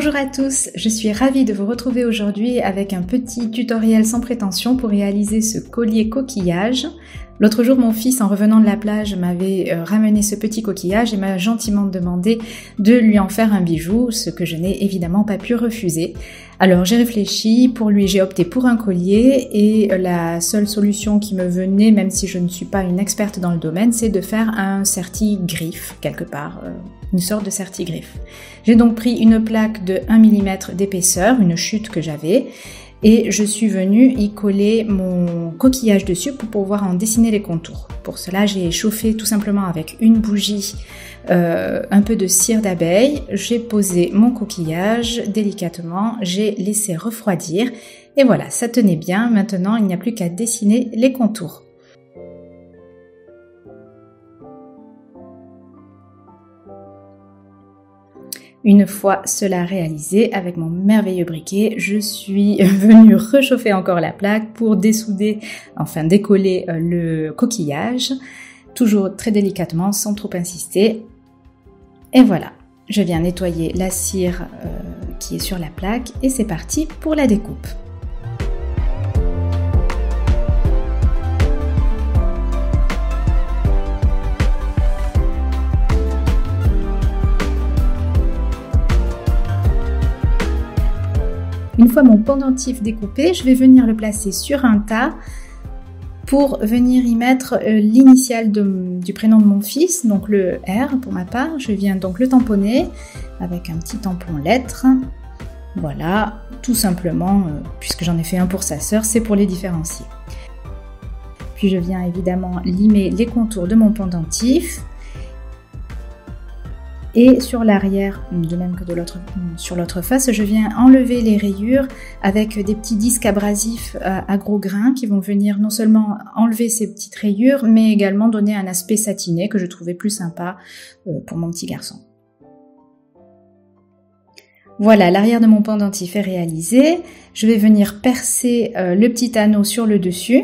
Bonjour à tous, je suis ravie de vous retrouver aujourd'hui avec un petit tutoriel sans prétention pour réaliser ce collier coquillage. L'autre jour, mon fils, en revenant de la plage, m'avait ramené ce petit coquillage et m'a gentiment demandé de lui en faire un bijou, ce que je n'ai évidemment pas pu refuser. Alors j'ai réfléchi, pour lui j'ai opté pour un collier et la seule solution qui me venait, même si je ne suis pas une experte dans le domaine, c'est de faire un serti-griffe quelque part, une sorte de serti-griffe. J'ai donc pris une plaque de 1 mm d'épaisseur, une chute que j'avais, et je suis venue y coller mon coquillage dessus pour pouvoir en dessiner les contours. Pour cela, j'ai chauffé tout simplement avec une bougie un peu de cire d'abeille, j'ai posé mon coquillage délicatement, j'ai laissé refroidir et voilà, ça tenait bien. Maintenant, il n'y a plus qu'à dessiner les contours. Une fois cela réalisé, avec mon merveilleux briquet, je suis venue réchauffer encore la plaque pour dessouder, enfin décoller le coquillage, toujours très délicatement, sans trop insister. Et voilà, je viens nettoyer la cire qui est sur la plaque et c'est parti pour la découpe. Une fois mon pendentif découpé, je vais venir le placer sur un tas pour venir y mettre l'initiale du prénom de mon fils, donc le R pour ma part. Je viens donc le tamponner avec un petit tampon lettre. Voilà, tout simplement, puisque j'en ai fait un pour sa sœur, c'est pour les différencier. Puis je viens évidemment limer les contours de mon pendentif. Et sur l'arrière, de même que sur l'autre face, je viens enlever les rayures avec des petits disques abrasifs à gros grains qui vont venir non seulement enlever ces petites rayures, mais également donner un aspect satiné que je trouvais plus sympa pour mon petit garçon. Voilà, l'arrière de mon pendentif est réalisé. Je vais venir percer le petit anneau sur le dessus.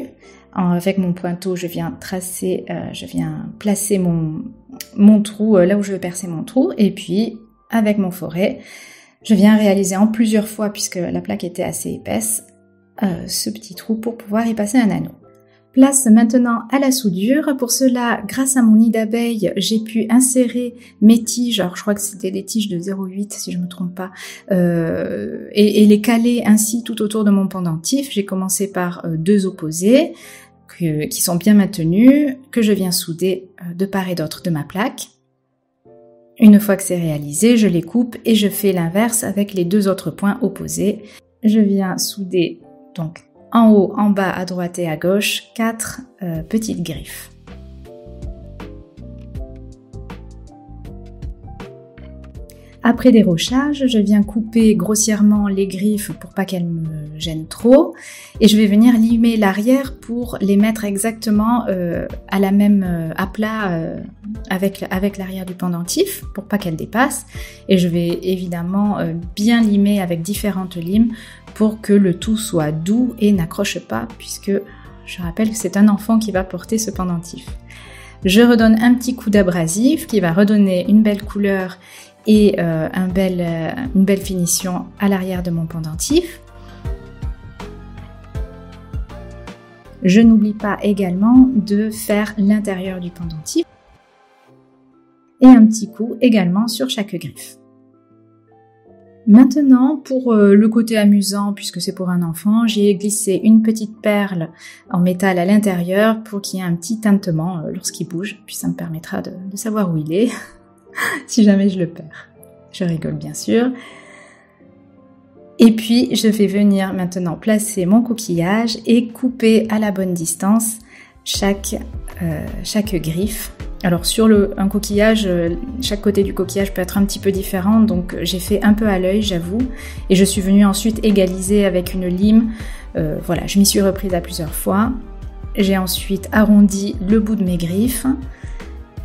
Avec mon pointeau, je viens placer mon trou là où je veux percer mon trou, et puis avec mon forêt, je viens réaliser en plusieurs fois, puisque la plaque était assez épaisse, ce petit trou pour pouvoir y passer un anneau. Place maintenant à la soudure. Pour cela, grâce à mon nid d'abeille, j'ai pu insérer mes tiges, alors je crois que c'était des tiges de 0,8 si je me trompe pas, et les caler ainsi tout autour de mon pendentif. J'ai commencé par deux opposés qui sont bien maintenus, que je viens souder de part et d'autre de ma plaque. Une fois que c'est réalisé, je les coupe et je fais l'inverse avec les deux autres points opposés. Je viens souder donc en haut, en bas, à droite et à gauche, 4 petites griffes. Après dérochage, je viens couper grossièrement les griffes pour pas qu'elles me gênent trop, et je vais venir limer l'arrière pour les mettre exactement à plat avec l'arrière du pendentif pour pas qu'elles dépassent, et je vais évidemment bien limer avec différentes limes pour que le tout soit doux et n'accroche pas, puisque je rappelle que c'est un enfant qui va porter ce pendentif. Je redonne un petit coup d'abrasif qui va redonner une belle couleur et une belle finition à l'arrière de mon pendentif. Je n'oublie pas également de faire l'intérieur du pendentif et un petit coup également sur chaque griffe. Maintenant, pour le côté amusant, puisque c'est pour un enfant, j'ai glissé une petite perle en métal à l'intérieur pour qu'il y ait un petit tintement lorsqu'il bouge, puis ça me permettra de savoir où il est. Si jamais je le perds. Je rigole bien sûr. Et puis je vais venir maintenant placer mon coquillage et couper à la bonne distance chaque griffe. Alors sur un coquillage, chaque côté du coquillage peut être un petit peu différent, donc j'ai fait un peu à l'œil, j'avoue, et je suis venue ensuite égaliser avec une lime. Voilà, je m'y suis reprise à plusieurs fois. J'ai ensuite arrondi le bout de mes griffes.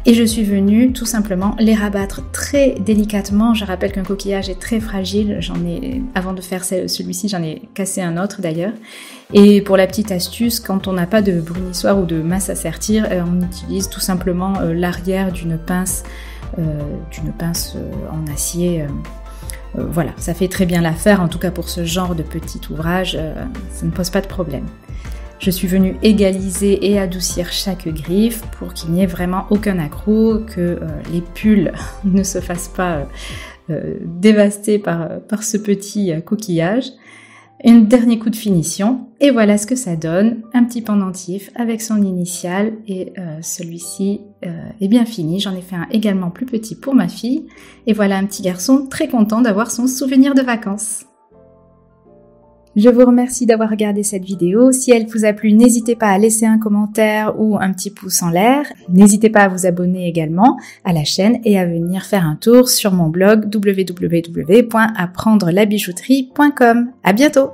Et je suis venue tout simplement les rabattre très délicatement. Je rappelle qu'un coquillage est très fragile. Avant de faire celui-ci, j'en ai cassé un autre d'ailleurs. Et pour la petite astuce, quand on n'a pas de brunissoir ou de mince à sertir, on utilise tout simplement l'arrière d'une pince en acier Voilà, ça fait très bien l'affaire, en tout cas pour ce genre de petit ouvrage, ça ne pose pas de problème. Je suis venue égaliser et adoucir chaque griffe pour qu'il n'y ait vraiment aucun accroc, que les pulls ne se fassent pas dévastés par ce petit coquillage. Un dernier coup de finition, et voilà ce que ça donne, un petit pendentif avec son initiale, et celui-ci est bien fini. J'en ai fait un également plus petit pour ma fille, et voilà un petit garçon très content d'avoir son souvenir de vacances. Je vous remercie d'avoir regardé cette vidéo. Si elle vous a plu, n'hésitez pas à laisser un commentaire ou un petit pouce en l'air. N'hésitez pas à vous abonner également à la chaîne et à venir faire un tour sur mon blog www.apprendrelabijouterie.com. À bientôt!